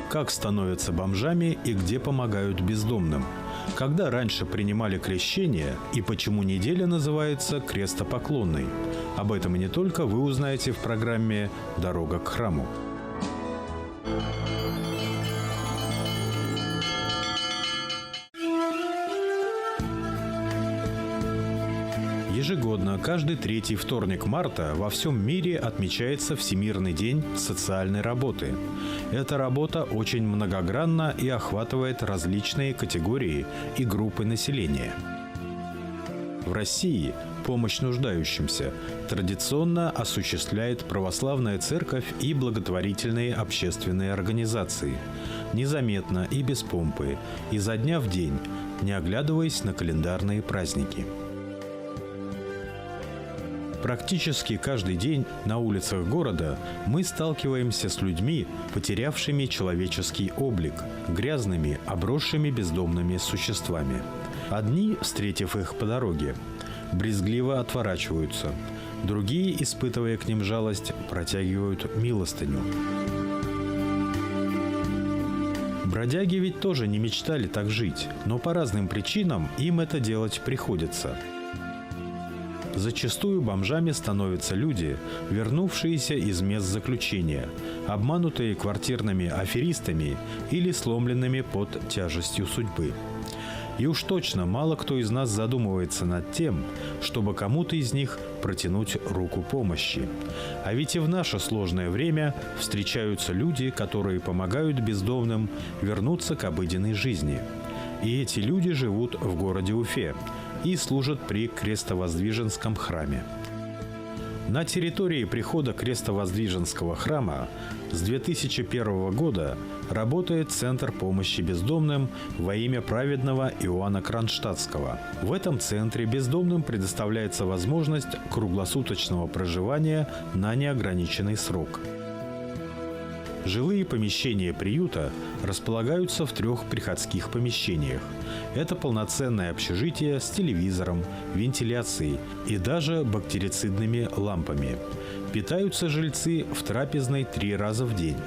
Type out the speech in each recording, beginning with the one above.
как становятся бомжами и где помогают бездомным, когда раньше принимали крещение и почему неделя называется крестопоклонной. Об этом и не только вы узнаете в программе «Дорога к храму». Ежегодно, каждый третий вторник марта во всем мире отмечается Всемирный день социальной работы. Эта работа очень многогранна и охватывает различные категории и группы населения. В России помощь нуждающимся традиционно осуществляет православная церковь и благотворительные общественные организации. Незаметно и без помпы, изо дня в день, не оглядываясь на календарные праздники. Практически каждый день на улицах города мы сталкиваемся с людьми, потерявшими человеческий облик, грязными, обросшими бездомными существами. Одни, встретив их по дороге, брезгливо отворачиваются, другие, испытывая к ним жалость, протягивают милостыню. Бродяги ведь тоже не мечтали так жить, но по разным причинам им это делать приходится. Зачастую бомжами становятся люди, вернувшиеся из мест заключения, обманутые квартирными аферистами или сломленными под тяжестью судьбы. И уж точно мало кто из нас задумывается над тем, чтобы кому-то из них протянуть руку помощи. А ведь и в наше сложное время встречаются люди, которые помогают бездомным вернуться к обыденной жизни. И эти люди живут в городе Уфе и служат при Крестовоздвиженском храме. На территории прихода Крестовоздвиженского храма с 2001 года работает Центр помощи бездомным во имя праведного Иоанна Кронштадтского. В этом центре бездомным предоставляется возможность круглосуточного проживания на неограниченный срок. Жилые помещения приюта располагаются в 3 приходских помещениях. Это полноценное общежитие с телевизором, вентиляцией и даже бактерицидными лампами. Питаются жильцы в трапезной 3 раза в день.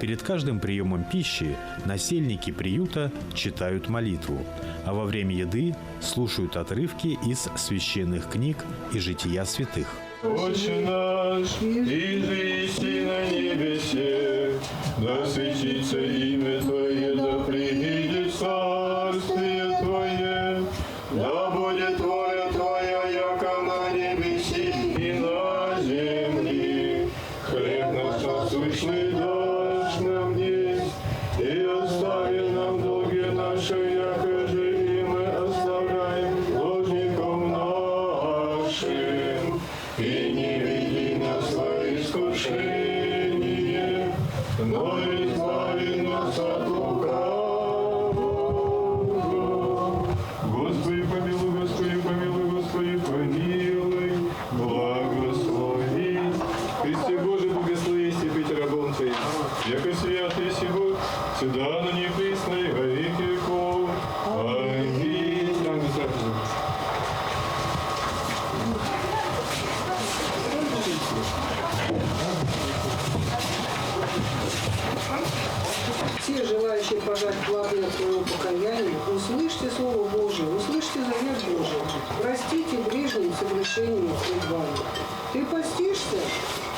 Перед каждым приемом пищи насельники приюта читают молитву, а во время еды слушают отрывки из священных книг и жития святых. Отче наш, иже еси на небесе, да светится имя Твое, да придет царствие Твое, да будет воля Твоя, яко на небеси и на земле. Хлеб наш насущный дашь нам есть, и остави нам долги наши, яко же и мы оставляем должникам нашим. И не веди нас во искушение, но избави нас от лукавого. Господи, помилуй, Господи, помилуй, Господи, помилуй, благослови. Христе Божий, благослови, если быть рабом Твоим. Яко свят еси Бог, всегда на неприсно и во веки веков. Аминь. Все желающие пожать плоды от своего покаяния, услышьте Слово Божие, услышьте завет Божий, простите ближним согрешения пред вами. Ты постишься?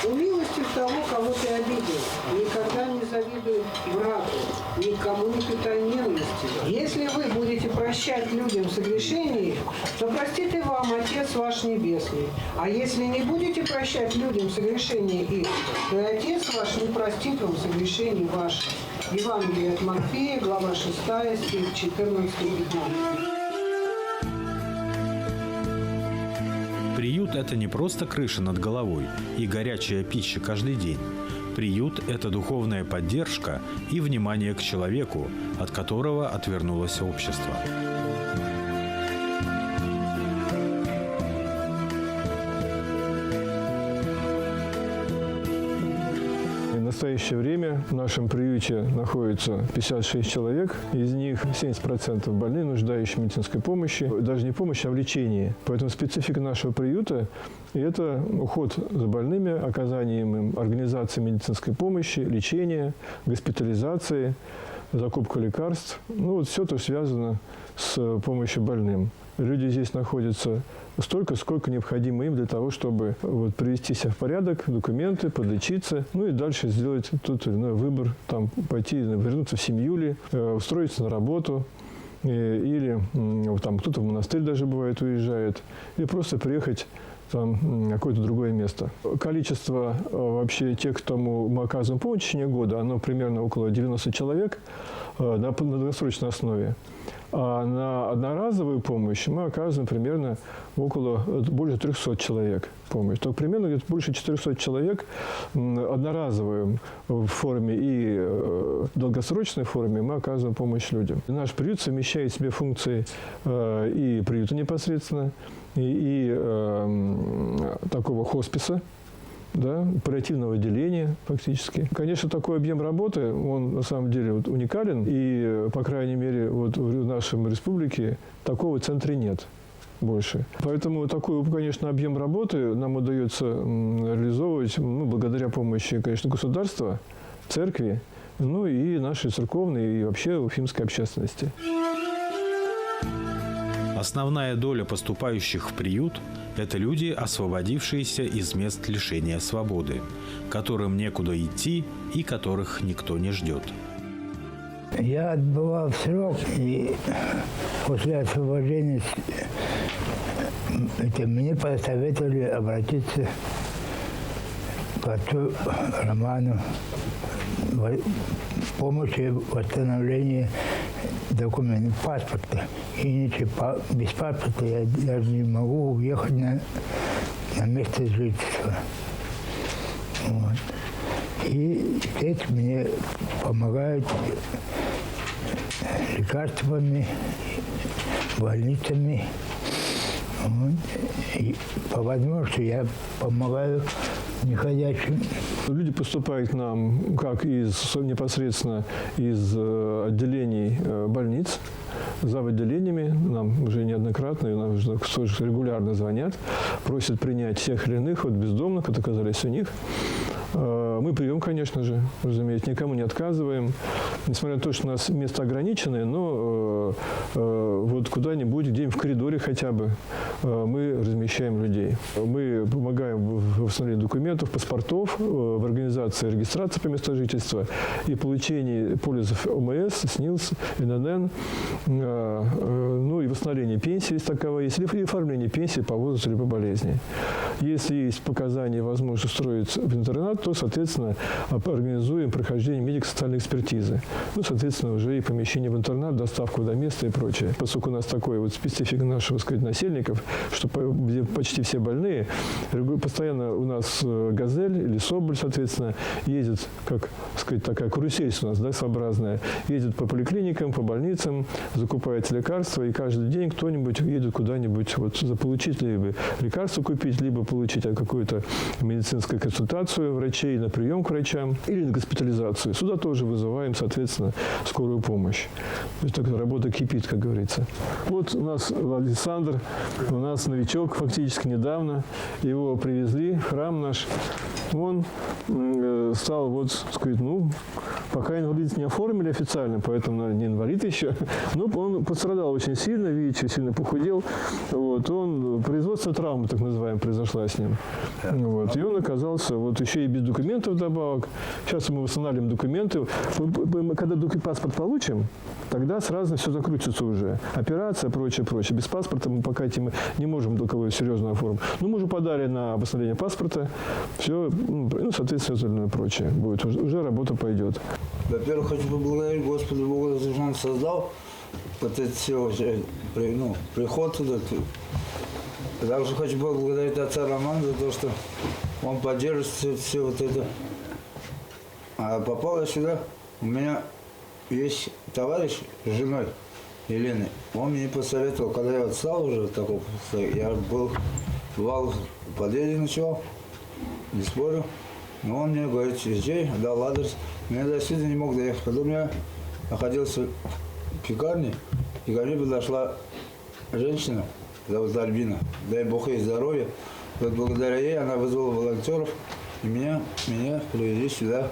Умилостив того, кого ты обидел. Никогда не завидуй брату, никому не питай ненависти. Если вы будете прощать людям согрешения, то простит и вам Отец ваш Небесный. А если не будете прощать людям согрешения их, то и Отец ваш не простит вам согрешений ваших. Евангелие от Матфея, глава 6, стих 14-15. Приют – это не просто крыша над головой и горячая пища каждый день. Приют – это духовная поддержка и внимание к человеку, от которого отвернулось общество. настоящее время в нашем приюте находится 56 человек. Из них 70% больные, нуждающие в медицинской помощи. Даже не помощи, а в лечении. Поэтому специфика нашего приюта – это уход за больными, оказание им организации медицинской помощи, лечения, госпитализации, закупка лекарств. Ну, вот все, что связано с помощью больным. Люди здесь находятся столько, сколько необходимо им для того, чтобы вот, привести себя в порядок, документы, подлечиться, ну и дальше сделать тот или иной выбор, там, пойти, вернуться в семью ли, устроиться на работу, или там кто-то в монастырь даже бывает уезжает, или просто приехать там, в какое-то другое место. Количество вообще тех, кому мы оказываем помощь в течение года, оно примерно около 90 человек на долгосрочной основе. А на одноразовую помощь мы оказываем примерно больше 300 человек помощь. То примерно где-то больше 400 человек одноразовую в форме и долгосрочной форме мы оказываем помощь людям. Наш приют совмещает в себе функции и приюта непосредственно, и такого хосписа, да, паллиативного отделения фактически. Конечно, такой объем работы, он на самом деле вот уникален, и, по крайней мере, вот в нашей республике такого центра нет больше. Поэтому такой, конечно, объем работы нам удается реализовывать благодаря помощи, конечно, государства, церкви, ну и нашей церковной и вообще уфимской общественности. Основная доля поступающих в приют – это люди, освободившиеся из мест лишения свободы, которым некуда идти и которых никто не ждет. Я отбывал срок, и после освобождения мне посоветовали обратиться к отцу Роману в помощи в восстановлении документов, паспорта. Иначе без паспорта я даже не могу уехать на место жительства. Вот. И здесь мне помогают лекарствами, больницами. Вот. И по возможности я помогаю неходячим. Люди поступают к нам как непосредственно из отделений больниц, зав. Отделениями. Нам уже неоднократно, и нам уже регулярно звонят, просят принять тех или иных вот бездомных, которые оказались у них. Мы прием, конечно же, разумеется, никому не отказываем. Несмотря на то, что у нас место ограниченное, но вот куда-нибудь, где-нибудь в коридоре хотя бы, мы размещаем людей. Мы помогаем в восстановлении документов, паспортов, в организации регистрации по месту жительства и получении полисов ОМС, СНИЛС, ННН, ну и восстановление пенсии, если таковая есть, или оформление пенсии по возрасту или по болезни. Если есть показания, возможность устроиться в интернат, то, соответственно, организуем прохождение медико-социальной экспертизы. Ну, соответственно, уже и помещение в интернат, доставку до места и прочее. Поскольку у нас такой вот специфика наших, так сказать, насельников, что где почти все больные, постоянно у нас «Газель» или «Соболь», соответственно, ездит, как сказать, такая карусель у нас, да, своеобразная, ездит по поликлиникам, по больницам, закупает лекарства, и каждый день кто-нибудь едет куда-нибудь вот, заполучить либо лекарство купить, либо получить какую-то медицинскую консультацию врачей, на прием к врачам, или на госпитализацию. Сюда тоже вызываем, соответственно, скорую помощь. То есть такая работа кипит, как говорится. Вот у нас Александр, у нас новичок фактически недавно. Его привезли в храм наш. Он стал, вот, сказать, ну, пока инвалидность не оформили официально, поэтому не инвалид еще, но он пострадал очень сильно, видите, сильно похудел. Вот, он, производственная травма, так называемая, произошла с ним. Вот, и он оказался вот еще и без документов вдобавок. Сейчас мы восстанавливаем документы. Когда паспорт получим, тогда сразу все закрутится уже. Операция, прочее, прочее. Без паспорта мы пока этим не можем долговую серьезно оформить. Но мы уже подали на восстановление паспорта. Все, ну, соответственно, остальное прочее будет. Уже работа пойдет. Во-первых, хочу поблагодарить Господа Бога, за то, что Он создал вот это все, приход туда. Также хочу поблагодарить отца Романа за то, что он поддерживает все вот это. А попал я сюда, у меня есть товарищ с женой Еленой. Он мне посоветовал, когда я вот стал уже такой, я бывал в подъезде, ночевал, не спорю. Но он мне говорит, езжай, дал адрес. Но я действительно не мог доехать. Когда я находился в пекарне, и ко мне подошла женщина, зовут Альбина, дай Бог ей здоровья. Вот благодаря ей она вызвала волонтеров, и меня привезли сюда.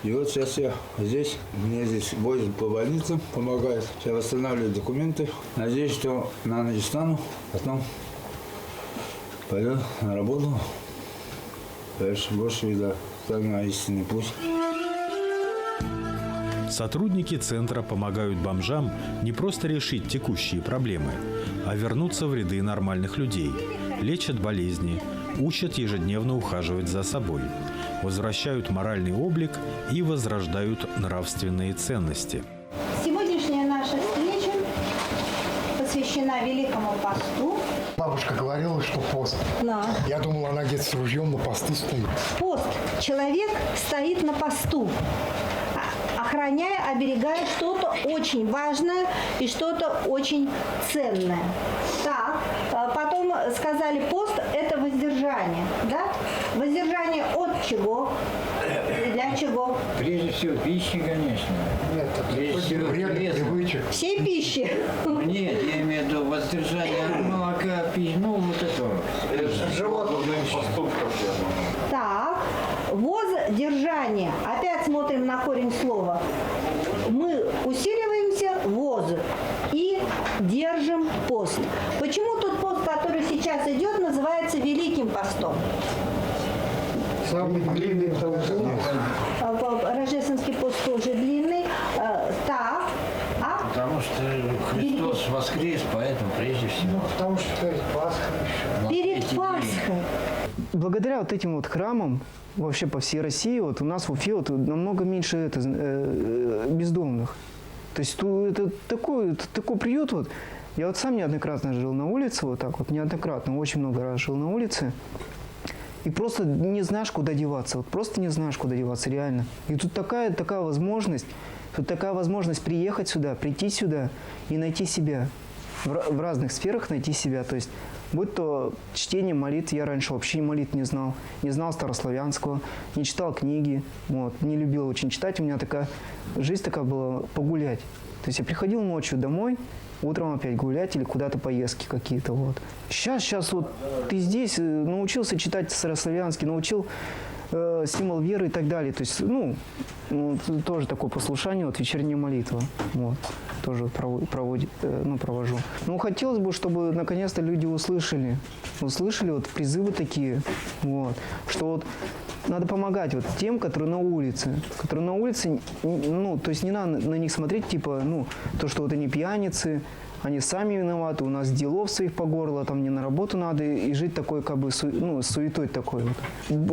И вот сейчас я здесь, мне здесь возят по больницам, помогают. Я восстанавливаю документы. Надеюсь, что на ночь встану, потом пойду на работу. Дальше больше вида, так на истинный путь. Сотрудники центра помогают бомжам не просто решить текущие проблемы, а вернуться в ряды нормальных людей, лечат болезни, учат ежедневно ухаживать за собой, возвращают моральный облик и возрождают нравственные ценности. Сегодняшняя наша встреча посвящена Великому посту. Бабушка говорила, что пост. Да. Я думал, она где-то с ружьем на посту стоит. Пост. Человек стоит на посту, охраняя, оберегая что-то очень важное и что-то очень ценное. Так, потом сказали, пост – это воздержание. Да? Воздержание от чего? Для чего? Прежде всего, пищи, конечно. Нет, это вредных привычек. Всей пищи. Нет, я имею в виду воздержание от молока, пищи, ну вот это. Животных поступков. Так, воздержание. Опять смотрим на корень слова. Мы усиливаемся воз и держим пост. Почему тот пост, который сейчас идет, называется Великим постом? Самый длинный толстый. Рождественский пост тоже длинный. Так, Потому что Христос воскрес, поэтому прежде всего. Ну, потому что перед Пасхой еще. перед Пасхой. Благодаря вот этим вот храмам вообще по всей России, вот у нас в Уфе вот намного меньше бездомных. То есть это такой приют вот. Я вот сам неоднократно жил на улице, вот так вот, неоднократно, очень много раз жил на улице. И просто не знаешь, куда деваться. Вот просто не знаешь, куда деваться, реально. И тут такая возможность, приехать сюда, прийти сюда и найти себя. В разных сферах найти себя. То есть, будь то чтение молитв, я раньше вообще молитв не знал старославянского, не читал книги, вот, не любил очень читать. У меня жизнь такая была погулять. То есть я приходил ночью домой, утром опять гулять или куда-то поездки какие-то. Вот. Сейчас вот ты здесь научился читать старославянский, научил символ веры и так далее. То есть, тоже такое послушание, вот вечерняя молитва. Вот. Тоже провожу. Ну, хотелось бы, чтобы наконец-то люди услышали вот призывы такие, вот, что вот надо помогать вот тем, которые на улице. То есть не надо на них смотреть, типа, то, что вот они пьяницы, они сами виноваты, у нас делов своих по горло, там не на работу надо, и жить такой, как бы, суетой такой вот.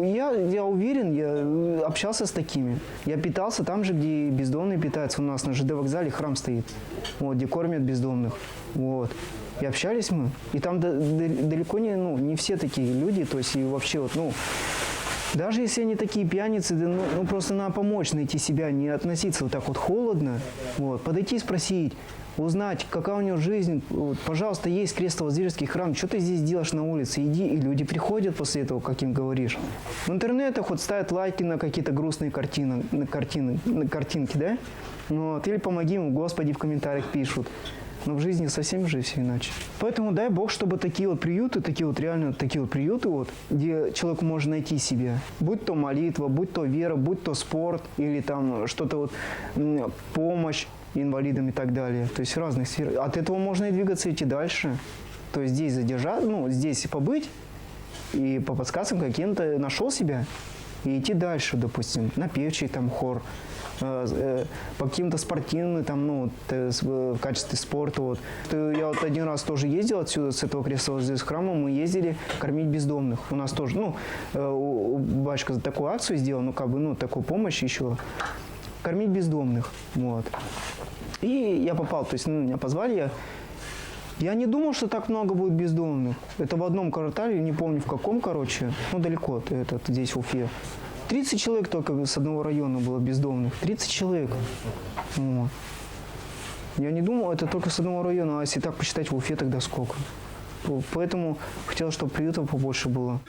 Я уверен, я общался с такими. Я питался там же, где бездомные питаются. У нас на ЖД вокзале храм стоит, вот, где кормят бездомных. Вот. И общались мы. И там далеко не все такие люди, то есть и вообще вот, даже если они такие пьяницы, просто надо помочь найти себя, не относиться вот так вот холодно, вот, подойти и спросить, узнать, какая у него жизнь. Вот, пожалуйста, есть Крестово-Воздвиженский храм, что ты здесь делаешь на улице? Иди, и люди приходят после этого, как им говоришь. В интернетах вот ставят лайки на какие-то грустные картинки, да? Вот, или помоги ему, Господи, в комментариях пишут. Но в жизни совсем же все иначе. Поэтому дай Бог, чтобы такие вот приюты, вот, где человеку может найти себя. Будь то молитва, будь то вера, будь то спорт, или там что-то вот, помощь инвалидам и так далее. То есть в разных сферах. От этого можно и двигаться, идти дальше. То есть здесь задержать, здесь побыть, и по подсказкам каким-то нашел себя, и идти дальше, допустим, на певчий там хор, по каким-то спортивным, в качестве спорта. Вот. Я вот один раз тоже ездил отсюда, с этого Крестово-Воздвиженского храма, мы ездили кормить бездомных. У нас тоже, батюшка такую акцию сделал, такую помощь еще, кормить бездомных. Вот. И я попал, то есть меня позвали, я не думал, что так много будет бездомных. Это в одном квартале, не помню в каком, далеко, здесь в Уфе. 30 человек только с одного района было бездомных. 30 человек. Вот. Я не думал, это только с одного района, а если так посчитать, в Уфе тогда сколько. Поэтому хотел, чтобы приютов побольше было.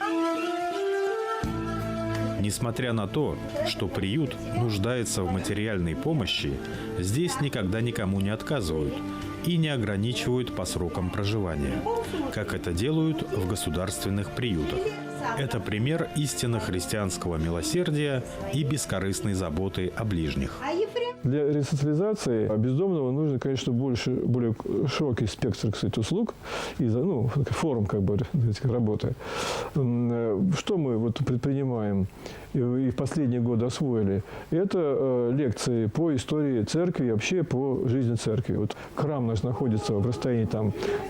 Несмотря на то, что приют нуждается в материальной помощи, здесь никогда никому не отказывают и не ограничивают по срокам проживания, как это делают в государственных приютах. Это пример истинно христианского милосердия и бескорыстной заботы о ближних. Для ресоциализации бездомного нужно, конечно, более широкий спектр, кстати, услуг и форм работы. Что мы предпринимаем и в последние годы освоили? Это лекции по истории церкви и вообще по жизни церкви. Вот храм наш находится в расстоянии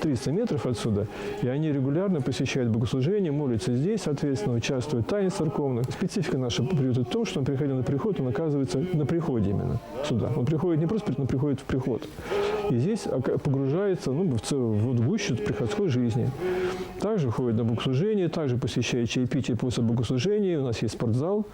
300 метров отсюда, и они регулярно посещают богослужения, молятся здесь, соответственно, участвуют в таинствах церковных. Специфика нашего приюта в том, что он, приходя на приход, он оказывается на приходе именно сюда. Он приходит не просто, он приходит в приход. И здесь погружается в гущу приходской жизни. Также ходит на богослужение, также посещает чаепитие после богослужения. У нас есть спортзал.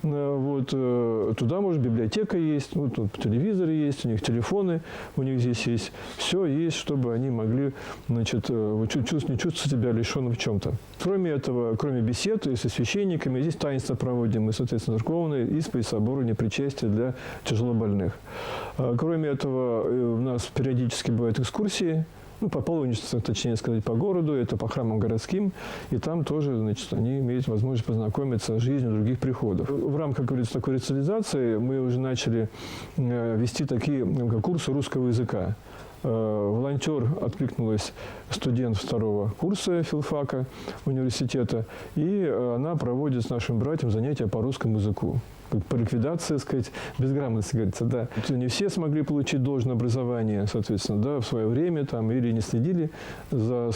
Туда, может, библиотека есть, тут телевизор есть, у них телефоны, у них здесь есть. Все есть, чтобы они могли не чувствовать себя лишенным в чем-то. Кроме этого, кроме бесед и со священниками, здесь таинства проводим, и, соответственно, церковные, исповедь, соборование, причастие для тяжелобольных. Кроме этого, у нас периодически бывают экскурсии, по паломничеству, точнее сказать, по городу, это по храмам городским, и там тоже, они имеют возможность познакомиться с жизнью других приходов. В рамках, как говорится, такой ресоциализации мы уже начали вести такие курсы русского языка. Волонтер откликнулась, студент 2-го курса филфака университета, и она проводит с нашим братьям занятия по русскому языку. По ликвидации, безграмотности, говорится, да. Не все смогли получить должное образование, соответственно, в свое время, или не следили за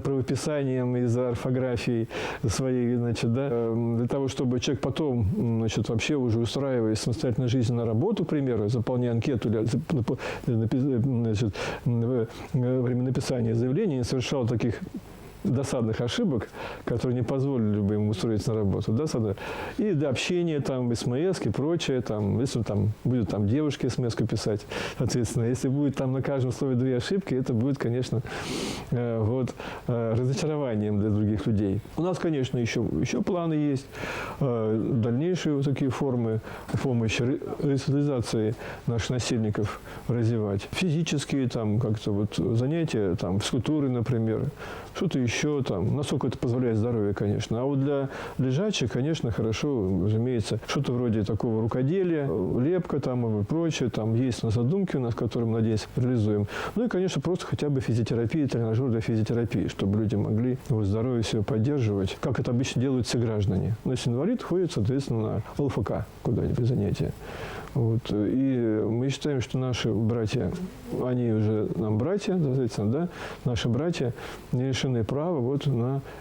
правописанием и за орфографией своей, для того, чтобы человек потом, вообще уже устраиваясь самостоятельно жизнь на работу, к примеру, заполняя анкету во время написания заявления, не совершал таких досадных ошибок, которые не позволили бы ему устроиться на работу. И до общения, смс и прочее, если будет девушке смс писать, соответственно, если будет на каждом слове 2 ошибки, это будет, конечно, разочарованием для других людей. У нас, конечно, еще планы есть, дальнейшие такие формы помощи, ресоциализации наших насильников развивать. Физические занятия, физкультуры, например, что-то еще, насколько это позволяет здоровье, конечно. А для лежачих, конечно, хорошо, разумеется, что-то вроде такого рукоделия, лепка и прочее, есть на задумке у нас, которые мы, надеюсь, реализуем. И, конечно, просто хотя бы физиотерапия, тренажер для физиотерапии, чтобы люди могли здоровье себе поддерживать, как это обычно делают все граждане. Но если инвалид ходит, соответственно, на ЛФК куда-нибудь занятия. И мы считаем, что наши братья, они уже нам братья, соответственно, наши братья не лишены права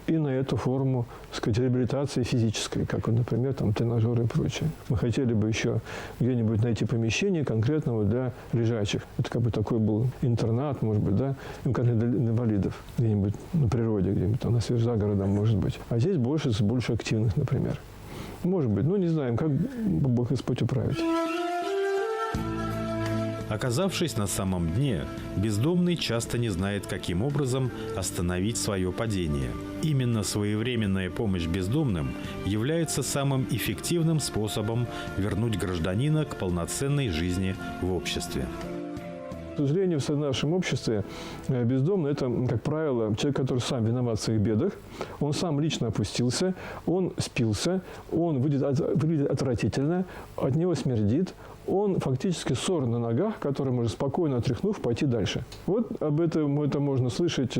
и на эту форму, реабилитации физической, как, например, тренажеры и прочее. Мы хотели бы еще где-нибудь найти помещение конкретного для лежачих. Это такой был интернат, может быть, конкретно для инвалидов, где-нибудь на природе, где-нибудь на за городом, может быть. А здесь больше активных, например. Может быть, не знаем, как Бог Господь управит. Оказавшись на самом дне, бездомный часто не знает, каким образом остановить свое падение. Именно своевременная помощь бездомным является самым эффективным способом вернуть гражданина к полноценной жизни в обществе. К сожалению, в нашем обществе бездомный – это, как правило, человек, который сам виноват в своих бедах, он сам лично опустился, он спился, он выглядит отвратительно, от него смердит, он фактически ссор на ногах, который может спокойно отряхнув пойти дальше. Об этом это можно слышать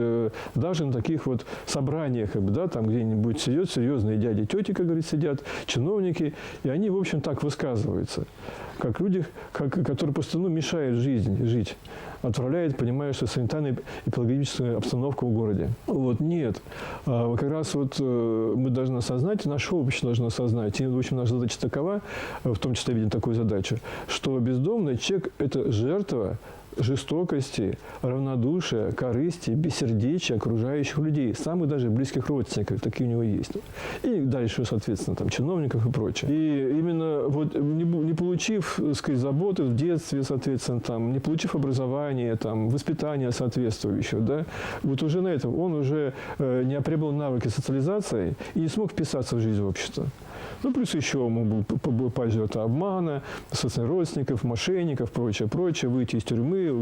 даже на таких собраниях, где-нибудь сидят серьезные дяди, тети, как говорится, сидят, чиновники, и они, в общем, так высказываются, как люди, которые просто мешают жить, отправляют, понимая, что санитарно-эпидемиологическая обстановка в городе. Нет. Как раз мы должны осознать, наше общество должно осознать, и, в общем, наша задача такова, в том числе видим такую задачу, что бездомный человек – это жертва жестокости, равнодушия, корысти, бессердечия окружающих людей, самых даже близких родственников, такие у него есть. И дальше, соответственно, там, чиновников и прочее. И именно вот не получив, так сказать, заботы в детстве, соответственно, там, не получив образование, там, воспитания соответствующего, да, вот уже на этом он уже не приобрел навыки социализации и не смог вписаться в жизнь общества. Ну, плюс еще мог попасть в жертву обмана, собственно, родственников, мошенников, прочее, выйти из тюрьмы,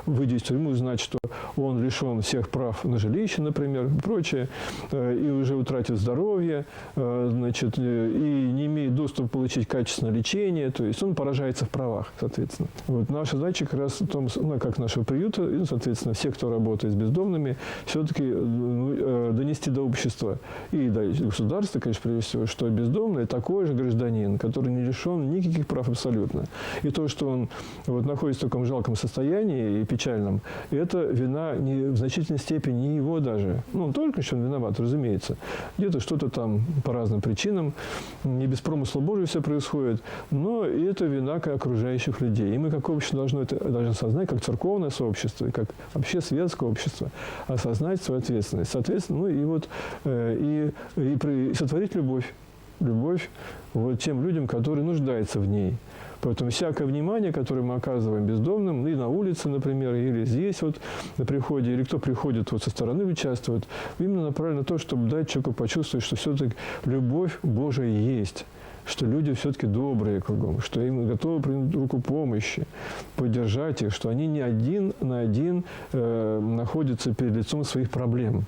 выйдя из тюрьмы, узнать, что он лишен всех прав на жилище, например, прочее, и уже утратил здоровье, значит, и не имеет доступа получить качественное лечение, то есть он поражается в правах, соответственно. Вот наша задача как раз в том, ну, как нашего приюта, и, соответственно, все, кто работает с бездомными, все-таки донести до общества и до государства, конечно, прежде всего, что бездомный такой же гражданин, который не лишен никаких прав абсолютно. И то, что он вот находится в таком жалком состоянии и печальном, это вина не, в значительной степени не его даже. Ну, он только еще виноват, разумеется. Где-то что-то там по разным причинам, не без промысла Божьего все происходит, но это вина окружающих людей. И мы как общество должны осознать, как церковное сообщество, и как вообще светское общество, осознать свою ответственность. Соответственно, ну и вот и сотворить любовь. Любовь вот тем людям, которые нуждаются в ней. Поэтому всякое внимание, которое мы оказываем бездомным, и на улице, например, или здесь вот на приходе, или кто приходит вот со стороны участвует, именно направлено на то, чтобы дать человеку почувствовать, что все-таки любовь Божия есть, что люди все-таки добрые кругом, что им готовы принять руку помощи, поддержать их, что они не один на один находятся перед лицом своих проблем.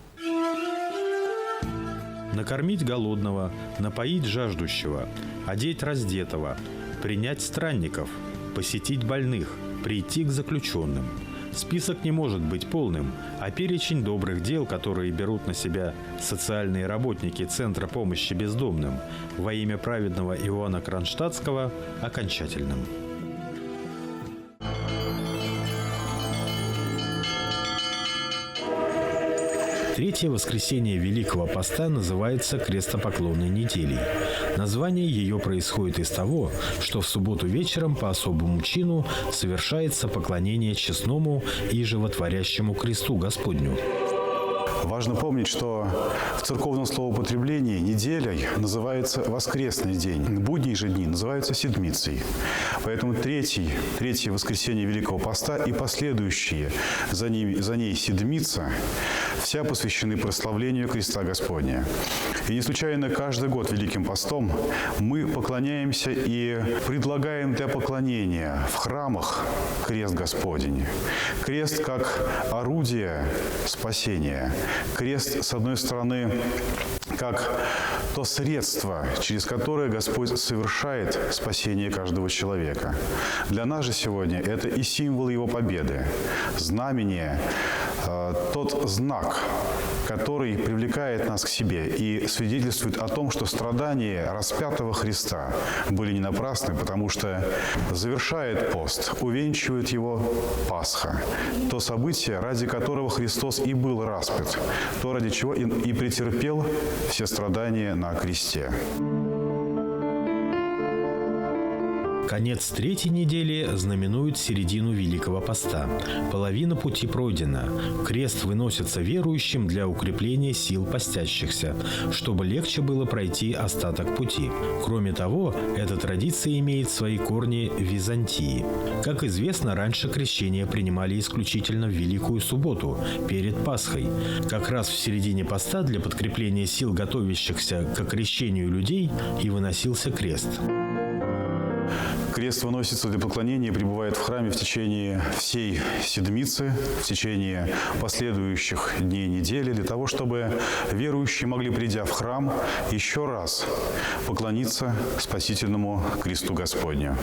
Накормить голодного, напоить жаждущего, одеть раздетого, принять странников, посетить больных, прийти к заключенным. Список не может быть полным, а перечень добрых дел, которые берут на себя социальные работники Центра помощи бездомным во имя праведного Иоанна Кронштадтского, окончательным. Третье воскресенье Великого Поста называется крестопоклонной неделей. Название ее происходит из того, что в субботу вечером по особому чину совершается поклонение честному и животворящему кресту Господню. Важно помнить, что в церковном словоупотреблении неделей называется воскресный день. Будние же дни называются седмицей. Поэтому третье воскресенье Великого Поста и последующие за ней седмица вся посвящены прославлению креста Господня. И не случайно каждый год Великим Постом мы поклоняемся и предлагаем для поклонения в храмах крест Господень. Крест как орудие спасения. Крест, с одной стороны, как то средство, через которое Господь совершает спасение каждого человека. Для нас же сегодня это и символ Его победы, знамение, тот знак, который привлекает нас к себе и свидетельствует о том, что страдания распятого Христа были не напрасны, потому что завершает пост, увенчивает его Пасха, то событие, ради которого Христос и был распят, то, ради чего и претерпел все страдания на кресте. Конец третьей недели знаменует середину Великого Поста. Половина пути пройдена. Крест выносится верующим для укрепления сил постящихся, чтобы легче было пройти остаток пути. Кроме того, эта традиция имеет свои корни в Византии. Как известно, раньше крещение принимали исключительно в Великую Субботу, перед Пасхой. Как раз в середине поста для подкрепления сил готовящихся к крещению людей и выносился крест. Крест выносится для поклонения и пребывает в храме в течение всей седмицы, в течение последующих дней недели, для того, чтобы верующие могли, придя в храм, еще раз поклониться спасительному кресту Господню.